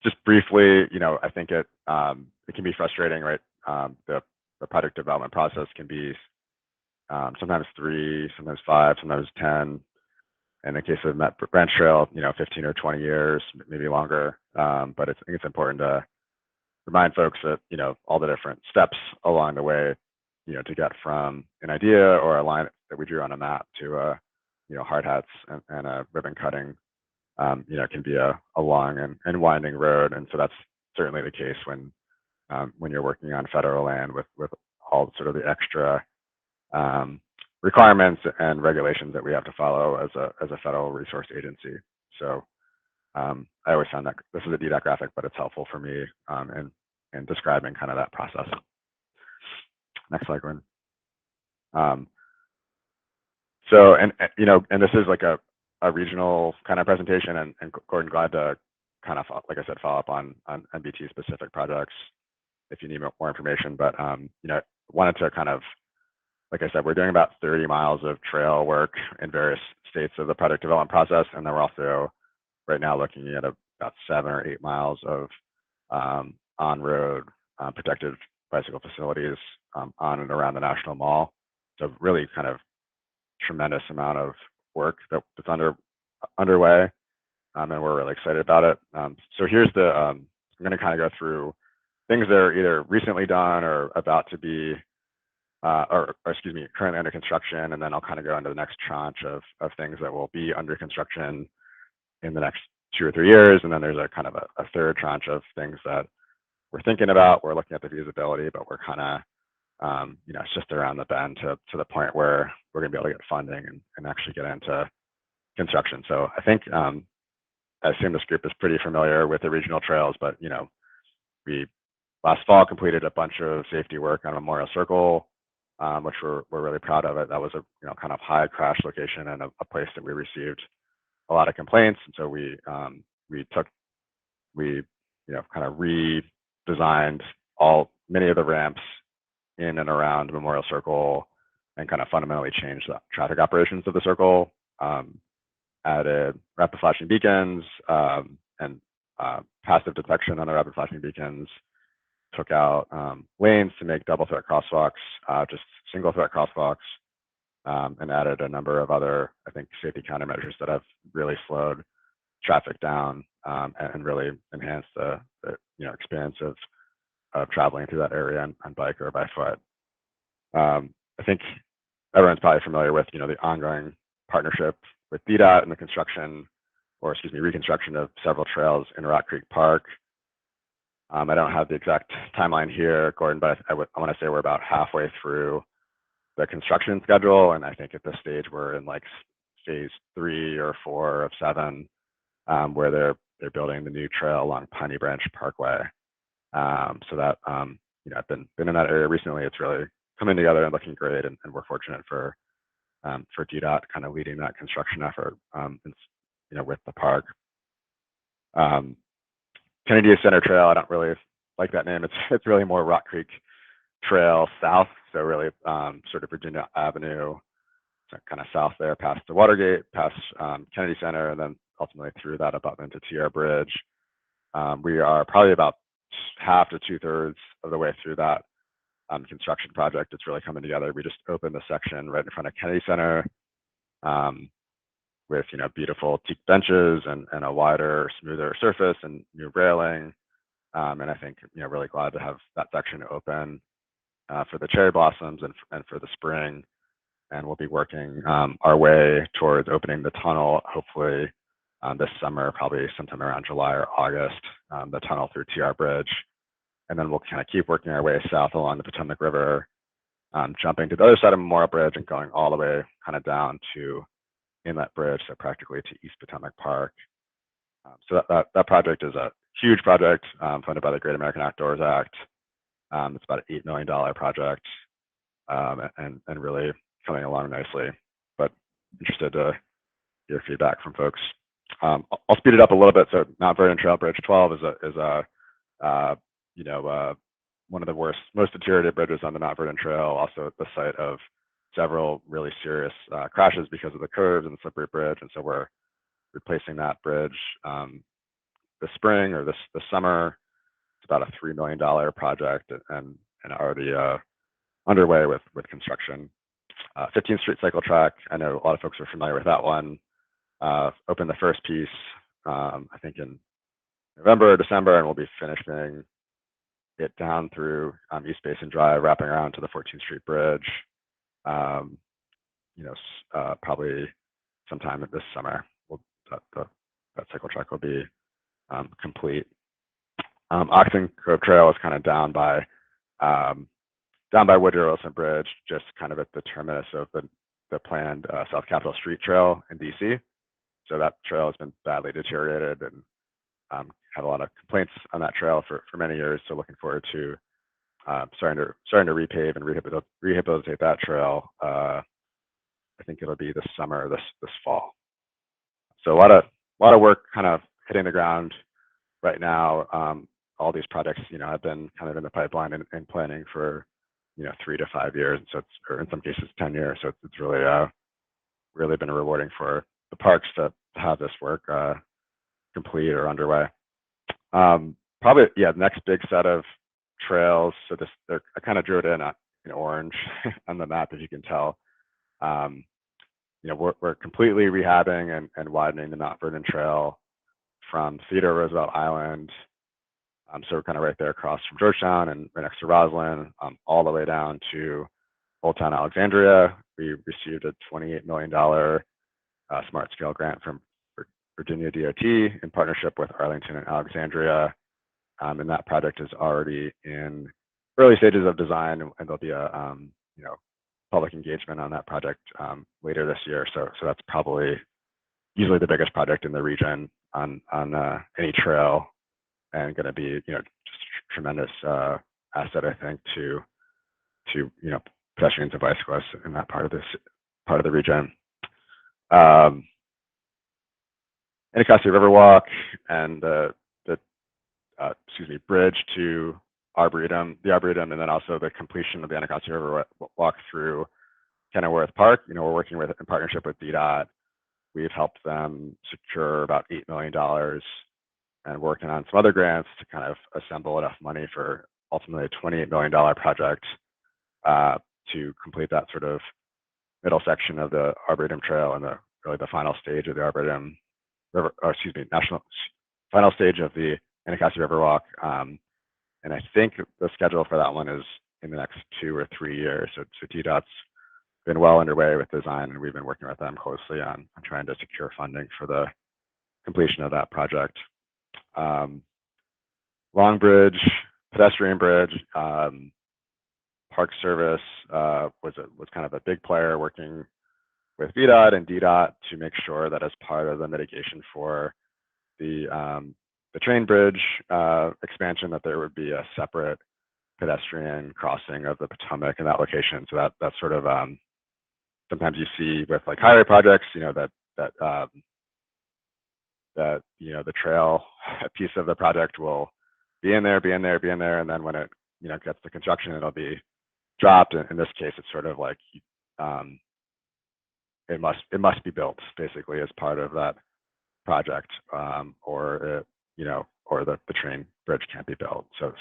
Just briefly, I think it can be frustrating, right? The project development process can be sometimes 3, sometimes 5, sometimes 10. In the case of Metropolitan Branch Trail, 15 or 20 years, maybe longer. But I think it's important to remind folks that all the different steps along the way, to get from an idea or a line that we drew on a map to hard hats and a ribbon cutting, can be a long and winding road. And so that's certainly the case when you're working on federal land with all sort of the extra requirements and regulations that we have to follow as a federal resource agency. So I always found that this is a DDOT graphic, but it's helpful for me in describing kind of that process. Next slide, Gordon. So and this is like a regional kind of presentation, and Gordon, glad to kind of, like I said, follow up on MBT specific projects if you need more information. But wanted to kind of, like I said, we're doing about 30 miles of trail work in various states of the project development process, and then we're also right now looking at about 7 or 8 miles of on-road protected bicycle facilities on and around the National Mall. So really kind of tremendous amount of work that's underway, and we're really excited about it. So here's I'm going to kind of go through things that are either recently done or about to be, currently under construction, and then I'll kind of go into the next tranche of things that will be under construction in the next 2 or 3 years, and then there's a kind of a third tranche of things that we're thinking about. We're looking at the feasibility, but we're kind of it's just around the bend to the point where we're going to be able to get funding and actually get into construction. So I think I assume this group is pretty familiar with the regional trails, but we last fall completed a bunch of safety work on Memorial Circle, which we're really proud of. It that was a kind of high crash location and a place that we received a lot of complaints, and so we kind of redesigned many of the ramps in and around Memorial Circle and kind of fundamentally changed the traffic operations of the circle. Added rapid flashing beacons and passive detection on the rapid flashing beacons. Took out lanes to make double threat crosswalks, just single threat crosswalks. and added a number of other, I think, safety countermeasures that have really slowed traffic down and really enhanced the experience of traveling through that area on bike or by foot. I think everyone's probably familiar with the ongoing partnership with DDOT and the reconstruction of several trails in Rock Creek Park. I don't have the exact timeline here, Gordon, but I want to say we're about halfway through the construction schedule, and I think at this stage we're in like phase 3 or 4 of 7, where they're building the new trail along Piney Branch Parkway. So that I've been in that area recently. It's really coming together and looking great, and we're fortunate for DDOT kind of leading that construction effort, with the park. Kennedy Center Trail, I don't really like that name. It's really more Rock Creek Trail South, so really sort of Virginia Avenue, so kind of south there, past the Watergate, past Kennedy Center, and then ultimately through that abutment to Tierra Bridge. We are probably about half to 2/3 of the way through that construction project. It's really coming together. We just opened the section right in front of Kennedy Center with beautiful teak benches and a wider, smoother surface and new railing. And I think really glad to have that section open for the cherry blossoms and for the spring. And we'll be working our way towards opening the tunnel, hopefully this summer, probably sometime around July or August, the tunnel through TR Bridge. And then we'll kind of keep working our way south along the Potomac River, jumping to the other side of Memorial Bridge and going all the way kind of down to Inlet Bridge, so practically to East Potomac Park. So that project is a huge project funded by the Great American Outdoors Act. It's about an $8 million project, and really coming along nicely. But interested to hear feedback from folks. I'll speed it up a little bit. So Mount Vernon Trail Bridge 12 is one of the most deteriorated bridges on the Mount Vernon Trail. Also the site of several really serious crashes because of the curves and the slippery bridge, and so we're replacing that bridge this spring or this summer. It's about a $3 million project and already underway with construction. 15th Street Cycle Track, I know a lot of folks are familiar with that one. Opened the first piece, I think in November or December, and we'll be finishing it down through East Basin Drive, wrapping around to the 14th Street Bridge. Probably sometime this summer, that cycle track will be complete. Oxen Cove Trail is kind of down by Woodrow Wilson Bridge, just kind of at the terminus of the planned South Capitol Street Trail in DC. So that trail has been badly deteriorated and had a lot of complaints on that trail for many years. So looking forward to starting to repave and rehabilitate that trail. I think it'll be this summer, this fall. So a lot of work kind of hitting the ground right now. All these projects, have been kind of in the pipeline and planning for 3 to 5 years. So or in some cases 10 years. So it's really been rewarding for the parks to have this work complete or underway. Probably, the next big set of trails. So I kind of drew it in orange on the map, if you can tell. We're completely rehabbing and widening the Mount Vernon Trail from Theodore Roosevelt Island. So we're kind of right there across from Georgetown and right next to Roslyn, all the way down to Old Town Alexandria. We received a $28 million smart scale grant from Virginia DOT in partnership with Arlington and Alexandria. And that project is already in early stages of design, and there'll be a public engagement on that project later this year. So that's probably easily the biggest project in the region on any trail, and going to be just a tremendous asset, I think, to pedestrians and bicyclists in that part of the region. Anacostia Riverwalk and the bridge to the Arboretum, and then also the completion of the Anacostia Riverwalk through Kenilworth Park. We're working in partnership with DDOT. We've helped them secure about $8 million and working on some other grants to kind of assemble enough money for ultimately a $28 million project to complete that sort of middle section of the Arboretum Trail and really the final stage of the Arboretum River, or excuse me, final stage of the Anacostia Riverwalk. And I think the schedule for that one is in the next 2 or 3 years. So TDOT's been well underway with design, and we've been working with them closely on trying to secure funding for the completion of that project. Long Bridge, pedestrian bridge, Park Service was kind of a big player working with VDOT and DDOT to make sure that as part of the mitigation for the train bridge expansion, that there would be a separate pedestrian crossing of the Potomac in that location. So that's sort of sometimes you see with like highway projects, that the trail piece of the project will be in there, and then when it gets to construction, it'll be dropped. In this case, it's sort of like it must be built basically as part of that project, or the train bridge can't be built. So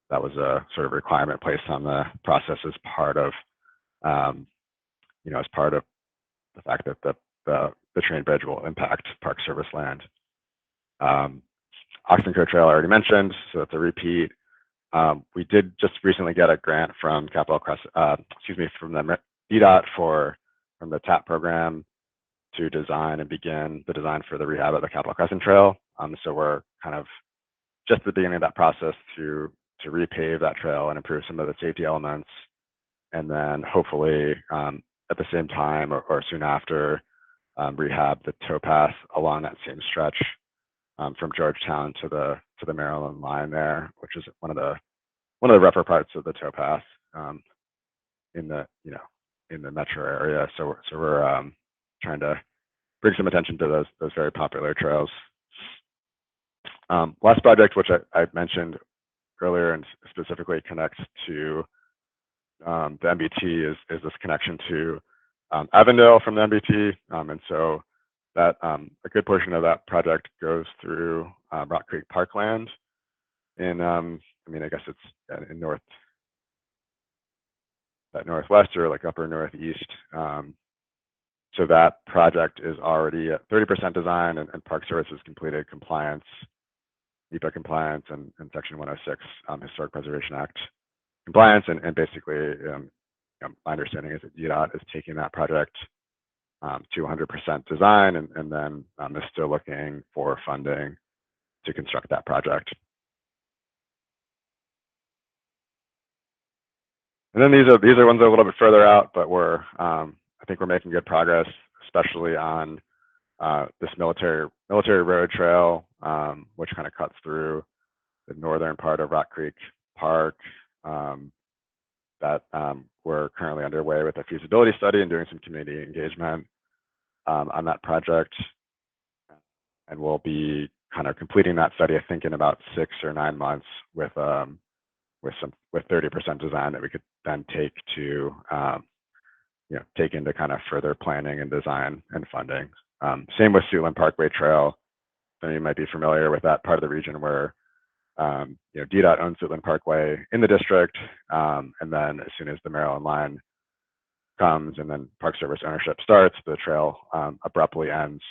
that was a sort of requirement placed on the process as part of as part of the fact that the train bridge will impact Park Service land. Oxen Cove Trail I already mentioned, so that's a repeat. We did just recently get a grant from from the DDOT from the TAP program to design and begin the design for the rehab of the Capitol Crescent Trail. So we're kind of just at the beginning of that process to repave that trail and improve some of the safety elements, and then hopefully at the same time or soon after rehab the towpath along that same stretch from Georgetown to the Maryland line there, which is one of the rougher parts of the towpath in the metro area. So we're trying to bring some attention to those very popular trails. Last project, which I mentioned earlier and specifically connects to the MBT, is this connection to Avondale from the MBT, and so that a good portion of that project goes through Rock Creek Parkland in I guess it's in northwest or like upper northeast. So that project is already at 30% design, and Park Service has completed compliance, NEPA compliance, and Section 106 Historic Preservation Act compliance, and basically my understanding is that DDOT is taking that project to 100% design, and then is still looking for funding to construct that project. And then these are ones that are a little bit further out, but I think we're making good progress, especially on this military road trail, which kind of cuts through the northern part of Rock Creek Park. That we're currently underway with a feasibility study and doing some community engagement on that project, and we'll be kind of completing that study, I think, in about 6 or 9 months with 30% design that we could then take to take into kind of further planning and design and funding. Same with Suitland Parkway Trail. So you might be familiar with that part of the region where DDOT owns Suitland Parkway in the district, and then as soon as the Maryland line comes and then Park Service ownership starts, the trail abruptly ends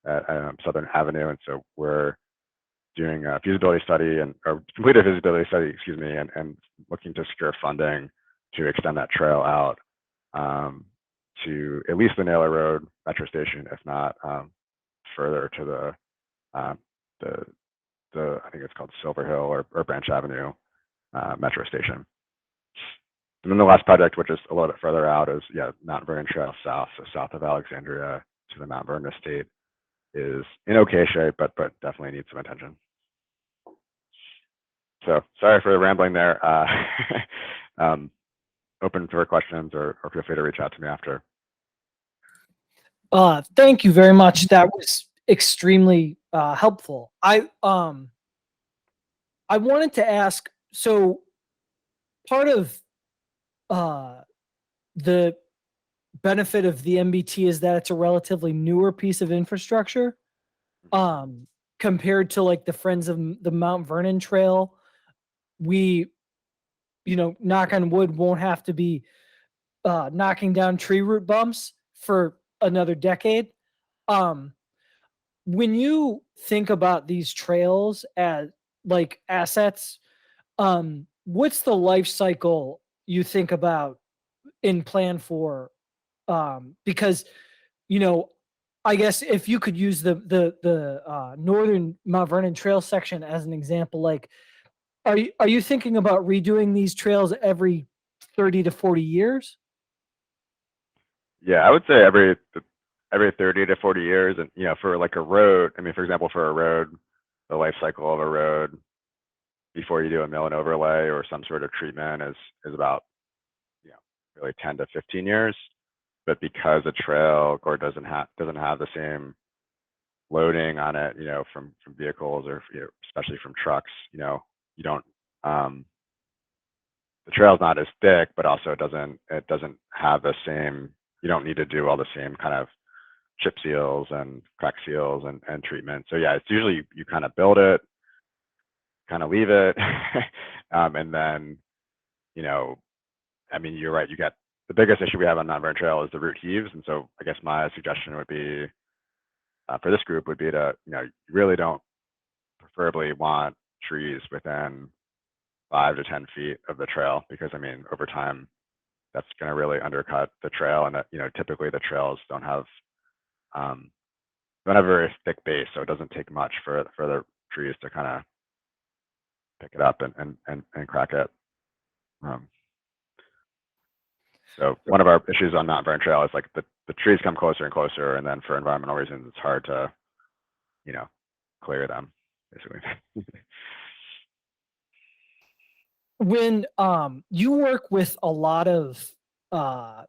at Southern Avenue, and so we're doing a feasibility study or completed a feasibility study, and looking to secure funding to extend that trail out to at least the Naylor Road metro station, if not further to the I think it's called Silver Hill or Branch Avenue metro station. And then the last project, which is a little bit further out, is Mount Vernon Trail South, so south of Alexandria to the Mount Vernon Estate, is in okay shape, but definitely needs some attention. So sorry for the rambling there. Open for questions, or feel free to reach out to me after. Thank you very much. That was extremely helpful. I wanted to ask, so part of the benefit of the MBT is that it's a relatively newer piece of infrastructure compared to like the Friends of the Mount Vernon Trail. We, knock on wood, won't have to be knocking down tree root bumps for another decade. When you think about these trails as like assets, what's the life cycle you think about and plan for? Because you know, I guess if you could use the northern Mount Vernon Trail section as an example, like are you thinking about redoing these trails every 30 to 40 years? Yeah, I would say every 30 to 40 years, and for like a road. I mean, for example, for a road, the life cycle of a road before you do a mill and overlay or some sort of treatment is about you know really 10 to 15 years. But because a trail or doesn't have the same loading on it, from vehicles or especially from trucks, you don't the trail's not as thick, but also it doesn't have the same. You don't need to do all the same kind of chip seals and crack seals and treatment. So yeah, it's usually you kind of build it, kind of leave it, and then you know, I mean, you're right. You get the biggest issue we have on Mount Vernon Trail is the root heaves, and so I guess my suggestion would be for this group would be to you really don't preferably want trees within 5 to 10 feet of the trail because I mean over time that's going to really undercut the trail, and that typically the trails um, don't have a very thick base, so it doesn't take much for the trees to kind of pick it up and crack it. Um, so one of our issues on Mount Vernon Trail is like the trees come closer and closer, and then for environmental reasons, it's hard to clear them basically. When you work with a lot of uh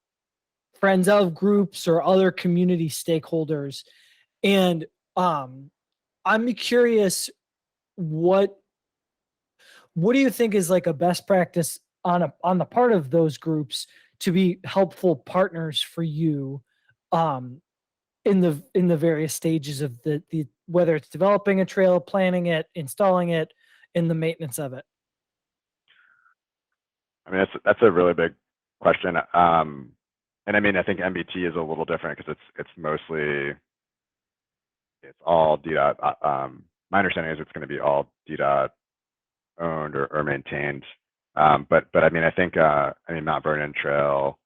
friends of groups or other community stakeholders, and I'm curious, what what do you think is like a best practice on the part of those groups to be helpful partners for you, um in the various stages of the whether it's developing a trail, planning it, installing it, and the maintenance of it? I mean, that's a really big question. And I mean, I think MBT is a little different because it's all DDOT. My understanding is it's going to be all DDOT owned or maintained. But I mean, I mean Mount Vernon Trail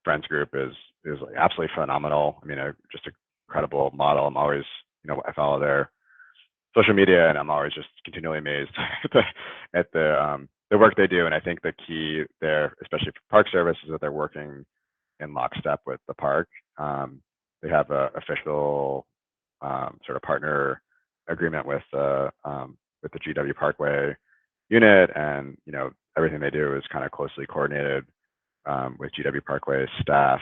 Friends Group is like absolutely phenomenal. I mean, just a incredible model. I'm always I follow their social media, and I'm always just continually amazed at the work they do. And I think the key there, especially for Park Service, is that they're working in lockstep with the park. They have a official sort of partner agreement with the GW Parkway unit, and everything they do is kind of closely coordinated with GW Parkway staff.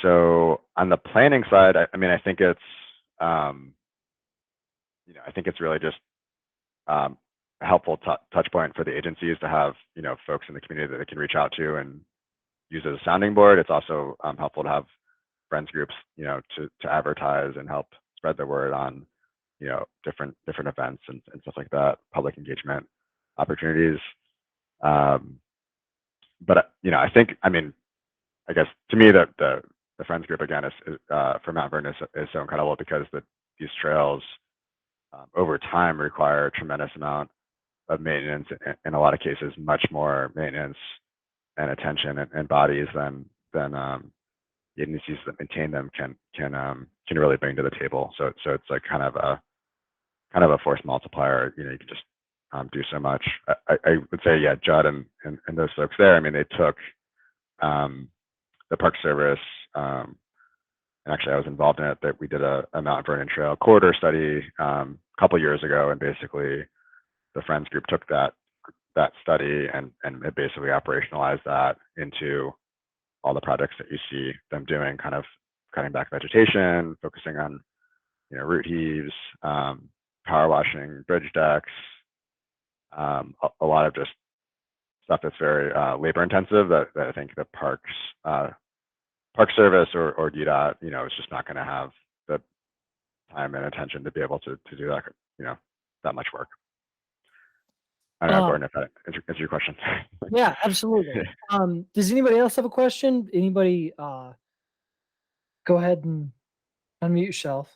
So on the planning side, I mean, I think it's really just a helpful touch point for the agencies to have folks in the community that they can reach out to and use as a sounding board. It's also helpful to have friends groups to advertise and help spread the word on different events and stuff like that, public engagement opportunities. But I mean, I guess to me the friends group again is for Mount Vernon is so incredible because these trails over time require a tremendous amount of maintenance, in a lot of cases much more maintenance and attention and bodies than the agencies that maintain them can really bring to the table. So it's like kind of a force multiplier. You can just do so much. I would say yeah, Judd and those folks there. I mean, they took the Park Service. And actually, I was involved in it. That we did a Mount Vernon Trail corridor study a couple years ago, and basically the Friends group took that study and it basically operationalized that into all the projects that you see them doing, kind of cutting back vegetation, focusing on root heaves, power washing bridge decks, a lot of just stuff that's very labor intensive that I think the Park Service or DDOT, is just not going to have the time and attention to be able to do that, that much work. I don't know, Gordon, if that answers your question. Yeah, absolutely. Does anybody else have a question? Anybody, go ahead and unmute yourself.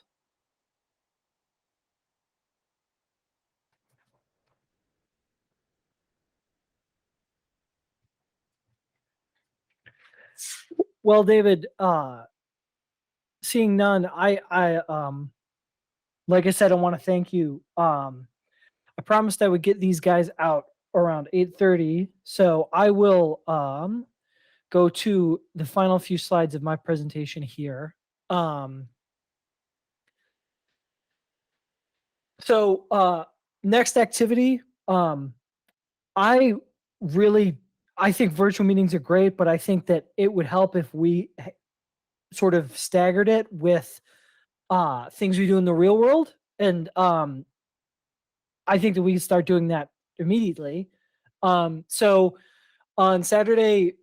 Well, David, seeing none, like I said, I want to thank you. I promised I would get these guys out around 8:30, so I will go to the final few slides of my presentation here. So next activity, I really I think virtual meetings are great, but I think that it would help if we sort of staggered it with things we do in the real world. And I think that we can start doing that immediately. So on Saturday,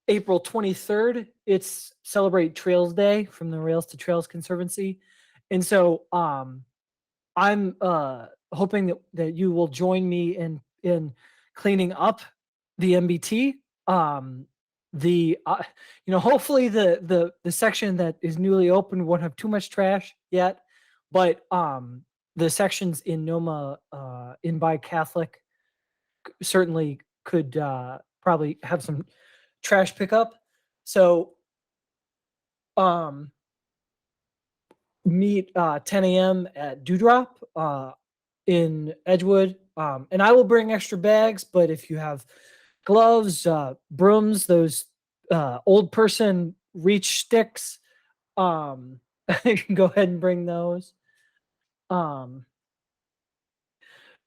April 23rd, it's Celebrate Trails Day from the Rails to Trails Conservancy. And so I'm hoping that you will join me in cleaning up the MBT. The hopefully the section that is newly opened won't have too much trash yet, but the sections in Noma in by Catholic certainly could probably have some trash pickup. So meet 10 a.m. at Dewdrop in Edgewood. And I will bring extra bags, but if you have gloves, brooms, those old person reach sticks, you can go ahead and bring those.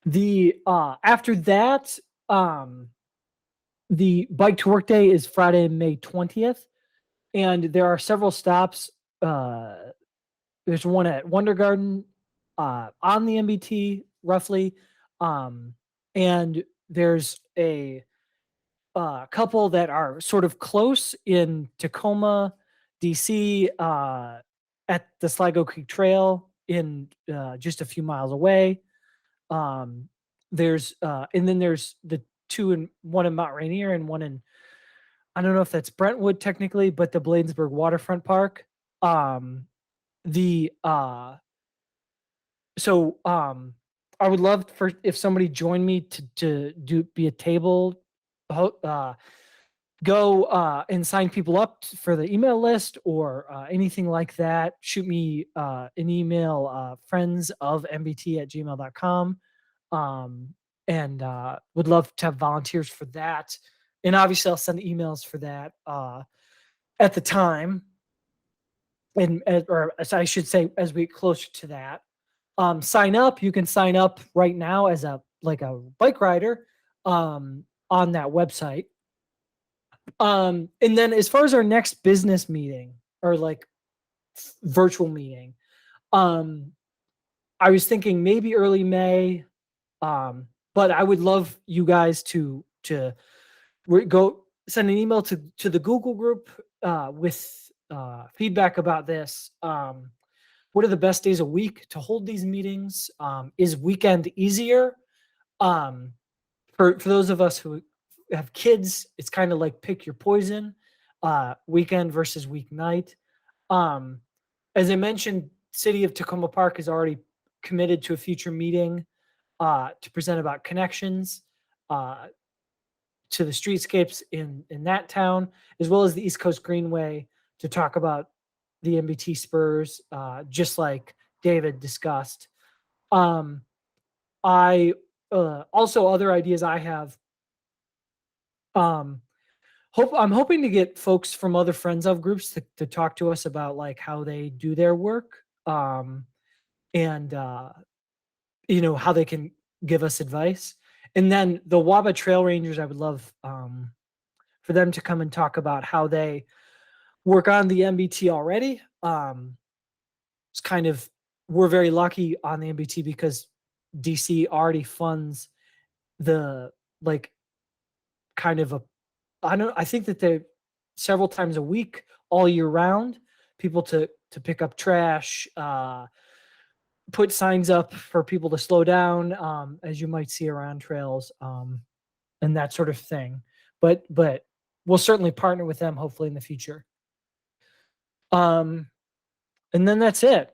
The after that, the bike to work day is Friday, May 20th, and there are several stops. There's one at Wonder Garden on the MBT roughly, and there's a couple that are sort of close in Tacoma, DC, at the Sligo Creek Trail in just a few miles away. There's and then there's the one in Mount Rainier and one in, I don't know if that's Brentwood technically, but the Bladensburg Waterfront Park. The so I would love for if somebody joined me to be a table go and sign people up for the email list or anything like that. Shoot me an email, friends of MBT at gmail.com. And would love to have volunteers for that. And obviously I'll send emails for that at the time. And or as I should say, as we get closer to that, sign up. You can sign up right now as a bike rider on that website. And then as far as our next business meeting or virtual meeting, I was thinking maybe early May, but I would love you guys to go send an email to the Google group with feedback about this. What are the best days a week to hold these meetings? Is weekend easier? For those of us who have kids, it's kind of like pick your poison, weekend versus weeknight. As I mentioned, City of Tacoma Park is already committed to a future meeting to present about connections to the streetscapes in that town, as well as the East Coast Greenway to talk about the MBT spurs, just like David discussed. I also other ideas I have. I'm hoping to get folks from other Friends of groups to talk to us about how they do their work, and how they can give us advice. And then the Waba Trail Rangers, I would love for them to come and talk about how they work on the MBT already. It's kind of, we're very lucky on the MBT because DC already funds the kind of I think that they several times a week all year round, people to pick up trash, put signs up for people to slow down, as you might see around trails, and that sort of thing. But we'll certainly partner with them hopefully in the future. And then that's it.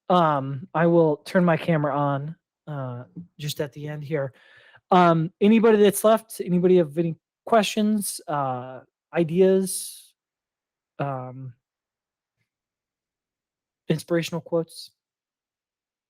I will turn my camera on just at the end here. Anybody that's left, anybody have any questions, ideas, inspirational quotes?